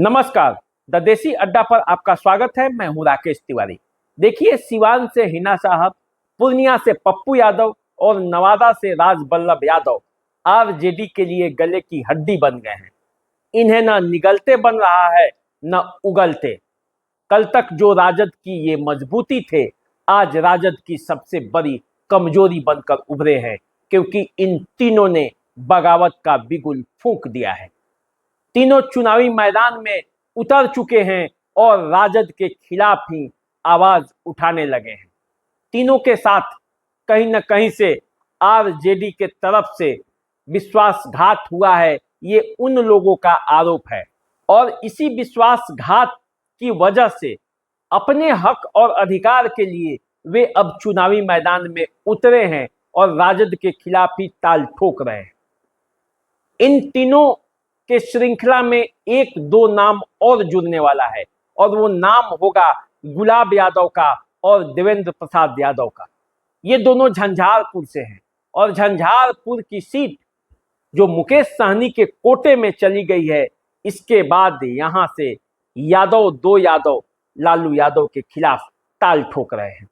नमस्कार। द देसी अड्डा पर आपका स्वागत है। मैं हूं राकेश तिवारी। देखिए, सिवान से हिना साहब, पूर्णिया से पप्पू यादव और नवादा से राजबल्लभ यादव आरजेडी के लिए गले की हड्डी बन गए हैं। इन्हें न निगलते बन रहा है न उगलते। कल तक जो राजद की ये मजबूती थे, आज राजद की सबसे बड़ी कमजोरी बनकर उभरे हैं, क्योंकि इन तीनों ने बगावत का बिगुल फूंक दिया है। तीनों चुनावी मैदान में उतर चुके हैं और राजद के खिलाफ ही आवाज उठाने लगे हैं। तीनों के साथ कहीं न कहीं से आरजेडी के तरफ से विश्वासघात हुआ है, ये उन लोगों का आरोप है। और इसी विश्वासघात की वजह से अपने हक और अधिकार के लिए वे अब चुनावी मैदान में उतरे हैं और राजद के खिलाफ ही ताल ठोक रहे हैं। इन तीनों के श्रृंखला में एक दो नाम और जुड़ने वाला है, और वो नाम होगा गुलाब यादव का और देवेंद्र प्रसाद यादव का। ये दोनों झंझारपुर से हैं, और झंझारपुर की सीट जो मुकेश सहनी के कोटे में चली गई है, इसके बाद यहां से दो यादव लालू यादव के खिलाफ ताल ठोक रहे हैं।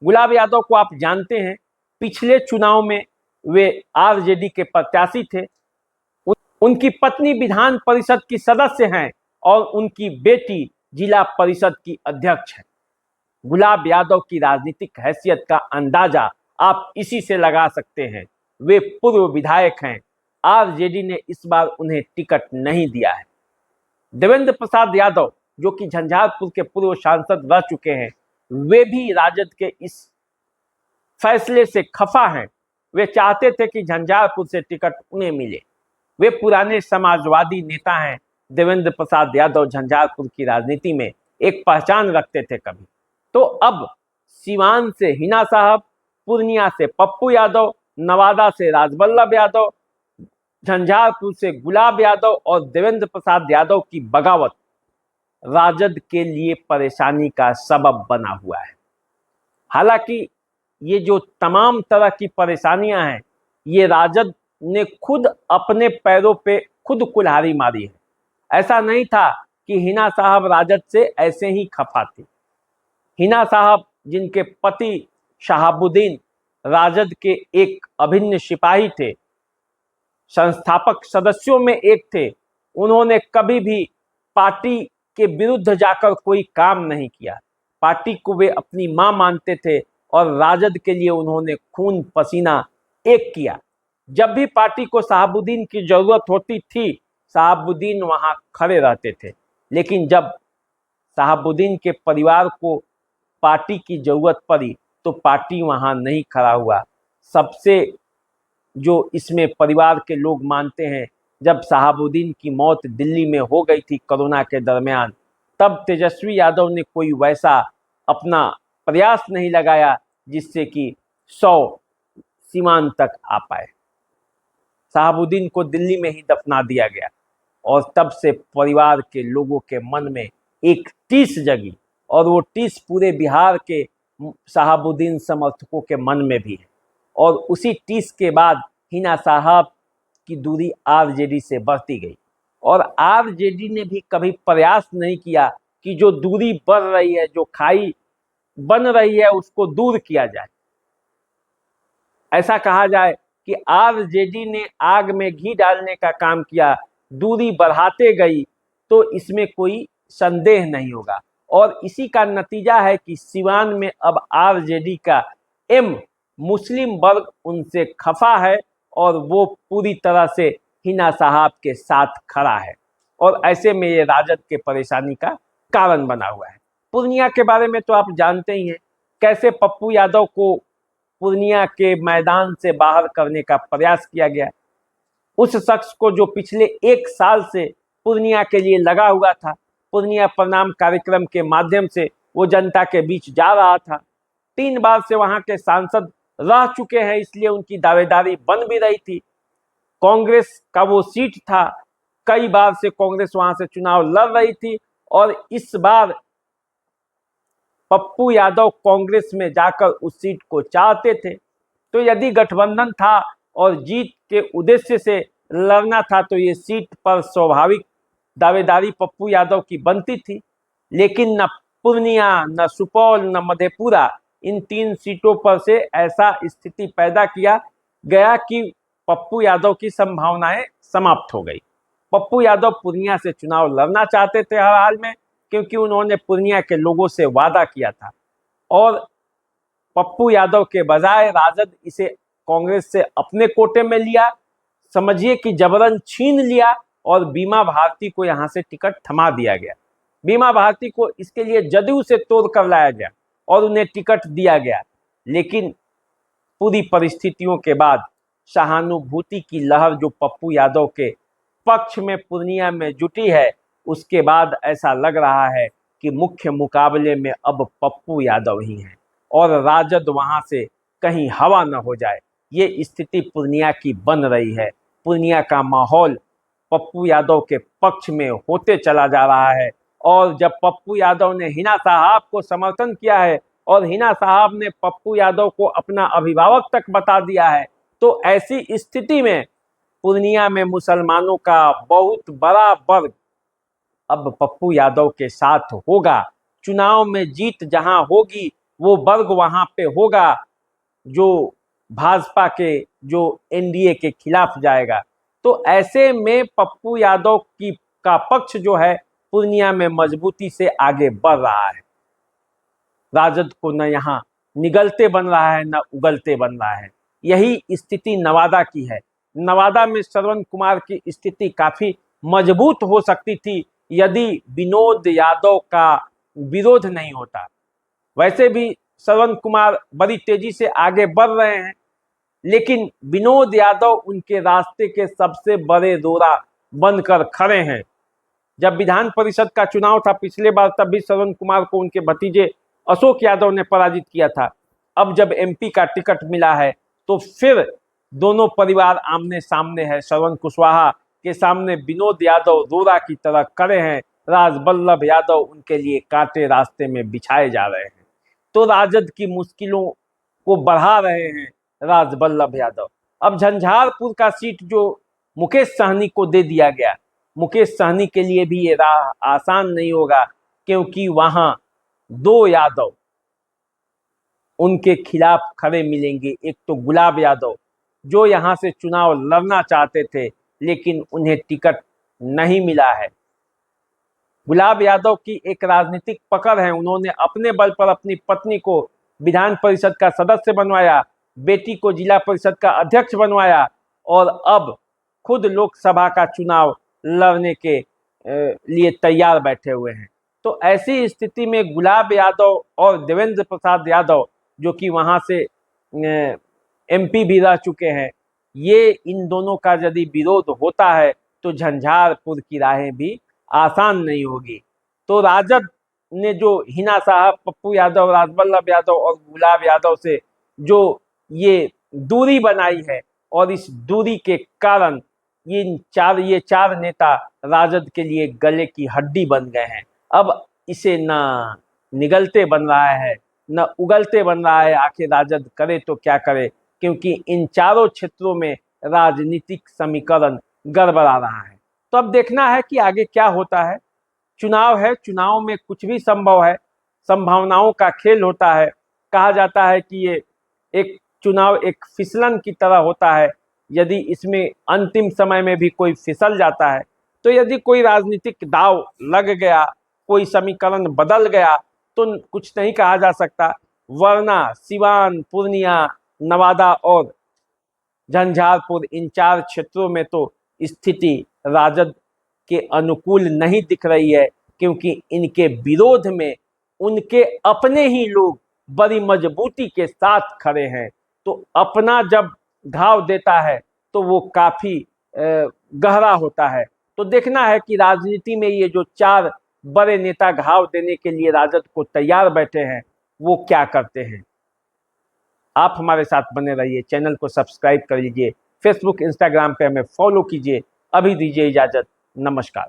गुलाब यादव को आप जानते हैं, पिछले चुनाव में वे आरजेडी के प्रत्याशी थे। उनकी पत्नी विधान परिषद की सदस्य हैं और उनकी बेटी जिला परिषद की अध्यक्ष है। गुलाब यादव की राजनीतिक हैसियत का अंदाजा आप इसी से लगा सकते हैं। वे पूर्व विधायक हैं। आरजेडी ने इस बार उन्हें टिकट नहीं दिया है। देवेंद्र प्रसाद यादव, जो कि झंझारपुर के पूर्व सांसद रह चुके हैं, वे भी राजद के इस फैसले से खफा हैं। वे चाहते थे कि झंझारपुर से टिकट उन्हें मिले। वे पुराने समाजवादी नेता हैं। देवेंद्र प्रसाद यादव झंझारपुर की राजनीति में एक पहचान रखते थे कभी। तो अब सिवान से हिना साहब, पूर्णिया से पप्पू यादव, नवादा से राजबल्लभ यादव, झंझारपुर से गुलाब यादव और देवेंद्र प्रसाद यादव की बगावत राजद के लिए परेशानी का सबब बना हुआ है। हालांकि ये जो तमाम तरह की परेशानियां हैं, ये राजद ने खुद अपने पैरों पे खुद कुल्हाड़ी मारी है। ऐसा नहीं था कि हिना साहब राजद से ऐसे ही खफा थे। हिना साहब, जिनके पति शहाबुद्दीन राजद के एक अभिन्न सिपाही थे, संस्थापक सदस्यों में एक थे, उन्होंने कभी भी पार्टी के विरुद्ध जाकर कोई काम नहीं किया। पार्टी को वे अपनी मां मानते थे और राजद के लिए उन्होंने खून पसीना एक किया। जब भी पार्टी को शहाबुद्दीन की जरूरत होती थी, शहाबुद्दीन वहां खड़े रहते थे। लेकिन जब शहाबुद्दीन के परिवार को पार्टी की जरूरत पड़ी तो पार्टी वहां नहीं खड़ा हुआ। सबसे जो इसमें परिवार के लोग मानते हैं, जब शहाबुद्दीन की मौत दिल्ली में हो गई थी कोरोना के दरमियान, तब तेजस्वी यादव ने कोई वैसा अपना प्रयास नहीं लगाया जिससे कि 100 सीमान तक आ पाए। शहाबुद्दीन को दिल्ली में ही दफना दिया गया, और तब से परिवार के लोगों के मन में एक टीस जगी, और वो टीस पूरे बिहार के शहाबुद्दीन समर्थकों के मन में भी है। और उसी टीस के बाद हिना साहब की दूरी आरजेडी से बढ़ती गई, और आरजेडी ने भी कभी प्रयास नहीं किया कि जो दूरी बढ़ रही है, जो खाई बन रही है, उसको दूर किया जाए। ऐसा कहा जाए कि आरजेडी ने आग में घी डालने का काम किया, दूरी बढ़ाते गई, तो इसमें कोई संदेह नहीं होगा। और इसी का नतीजा है कि सिवान में अब आरजेडी का मुस्लिम वर्ग उनसे खफा है, और वो पूरी तरह से हिना साहब के साथ खड़ा है, और ऐसे में ये राजद के परेशानी का कारण बना हुआ है। पूर्णिया के बारे में तो आप जानते ही हैं, कैसे पप्पू यादव को पूर्णिया के मैदान से बाहर करने का प्रयास किया गया। उस शख्स को जो पिछले 1 साल से पूर्णिया के लिए लगा हुआ था, पूर्णिया प्रणाम कार्यक्रम के माध्यम से वो जनता के बीच जा रहा था। 3 बार से वहां के सांसद रह चुके हैं, इसलिए उनकी दावेदारी बन भी रही थी। कांग्रेस का वो सीट था, कई बार से कांग्रेस वहां से चुनाव लड़ रही थी, और इस बार पप्पू यादव कांग्रेस में जाकर उस सीट को चाहते थे। तो यदि गठबंधन था और जीत के उद्देश्य से लड़ना था, तो ये सीट पर स्वाभाविक दावेदारी पप्पू यादव की बनती थी, लेकिन न पूर्णिया, न सुपौल, न मधेपुरा, इन 3 सीटों पर से ऐसा स्थिति पैदा किया गया कि पप्पू यादव की संभावनाएं समाप्त हो गई। पप्पू यादव पूर्णिया से चुनाव लड़ना चाहते थे हर हाल में, क्योंकि उन्होंने पूर्णिया के लोगों से वादा किया था, और पप्पू यादव के बजाय राजद इसे कांग्रेस से अपने कोटे में लिया, समझिए कि जबरन छीन लिया, और बीमा भारती को यहां से टिकट थमा दिया गया। बीमा भारती को इसके लिए जदयू से तोड़ कर लाया गया और उन्हें टिकट दिया गया, लेकिन पूरी परिस्थितियों के बाद सहानुभूति की लहर जो पप्पू यादव के पक्ष में पूर्णिया में जुटी है, उसके बाद ऐसा लग रहा है कि मुख्य मुकाबले में अब पप्पू यादव ही हैं और राजद वहां से कहीं हवा न हो जाए, ये स्थिति पूर्णिया की बन रही है। पूर्णिया का माहौल पप्पू यादव के पक्ष में होते चला जा रहा है, और जब पप्पू यादव ने हिना साहब को समर्थन किया है और हिना साहब ने पप्पू यादव को अपना अभिभावक तक बता दिया है, तो ऐसी स्थिति में पूर्णिया में मुसलमानों का बहुत बड़ा वर्ग अब पप्पू यादव के साथ होगा। चुनाव में जीत जहां होगी वो वर्ग वहां पे होगा जो भाजपा के, जो एनडीए के खिलाफ जाएगा। तो ऐसे में पप्पू यादव का पक्ष जो है पूर्णिया में मजबूती से आगे बढ़ रहा है। राजद को न यहाँ निगलते बन रहा है न उगलते बन रहा है। यही स्थिति नवादा की है। नवादा में श्रवण कुमार की स्थिति काफी मजबूत हो सकती थी यदि विनोद यादव का विरोध नहीं होता। वैसे भी श्रवण कुमार बड़ी तेजी से आगे बढ़ रहे हैं, लेकिन विनोद यादव उनके रास्ते के सबसे बड़े रोड़ा बनकर खड़े हैं। जब विधान परिषद का चुनाव था पिछले बार, तब भी श्रवण कुमार को उनके भतीजे अशोक यादव ने पराजित किया था। अब जब एमपी का टिकट मिला है तो फिर दोनों परिवार आमने सामने है। श्रवण कुशवाहा के सामने विनोद यादव रोड़ा की तरह खड़े हैं, राजबल्लभ यादव उनके लिए कांटे रास्ते में बिछाए जा रहे हैं। तो राजद की मुश्किलों को बढ़ा रहे हैं राजबल्लभ यादव। अब झंझारपुर का सीट जो मुकेश सहनी को दे दिया गया, मुकेश सहनी के लिए भी ये राह आसान नहीं होगा, क्योंकि वहां 2 यादव उनके खिलाफ खड़े मिलेंगे। एक तो गुलाब यादव जो यहां से चुनाव लड़ना चाहते थे, लेकिन उन्हें टिकट नहीं मिला है। गुलाब यादव की एक राजनीतिक पकड़ है, उन्होंने अपने बल पर अपनी पत्नी को विधान परिषद का सदस्य बनवाया, बेटी को जिला परिषद का अध्यक्ष बनवाया, और अब खुद लोकसभा का चुनाव लड़ने के लिए तैयार बैठे हुए हैं। तो ऐसी स्थिति में गुलाब यादव और देवेंद्र प्रसाद यादव जो कि वहां से एमपी भी रह चुके हैं, ये इन दोनों का यदि विरोध होता है तो झंझारपुर की राहें भी आसान नहीं होगी। तो राजद ने जो हिना साहब, पप्पू यादव, राजबल्लभ यादव और गुलाब यादव से जो ये दूरी बनाई है, और इस दूरी के कारण ये चार नेता राजद के लिए गले की हड्डी बन गए हैं। अब इसे ना निगलते बन रहा है न उगलते बन रहा है। आखिर राजद करे तो क्या करे, क्योंकि इन चारों क्षेत्रों में राजनीतिक समीकरण गड़बड़ा रहा है। तो अब देखना है कि आगे क्या होता है। चुनाव है, चुनाव में कुछ भी संभव है, संभावनाओं का खेल होता है। कहा जाता है कि ये एक चुनाव एक फिसलन की तरह होता है, यदि इसमें अंतिम समय में भी कोई फिसल जाता है, तो यदि कोई राजनीतिक दाव लग गया, कोई समीकरण बदल गया, तो कुछ नहीं कहा जा सकता। वरना सिवान, पूर्णिया, नवादा और झंझारपुर, इन 4 क्षेत्रों में तो स्थिति राजद के अनुकूल नहीं दिख रही है, क्योंकि इनके विरोध में उनके अपने ही लोग बड़ी मजबूती के साथ खड़े हैं। तो अपना जब घाव देता है तो वो काफी गहरा होता है। तो देखना है कि राजनीति में ये जो 4 बड़े नेता घाव देने के लिए राजद को तैयार बैठे हैं, वो क्या करते हैं। आप हमारे साथ बने रहिए, चैनल को सब्सक्राइब कर लीजिए, फेसबुक, इंस्टाग्राम पे हमें फॉलो कीजिए। अभी दीजिए इजाजत, नमस्कार।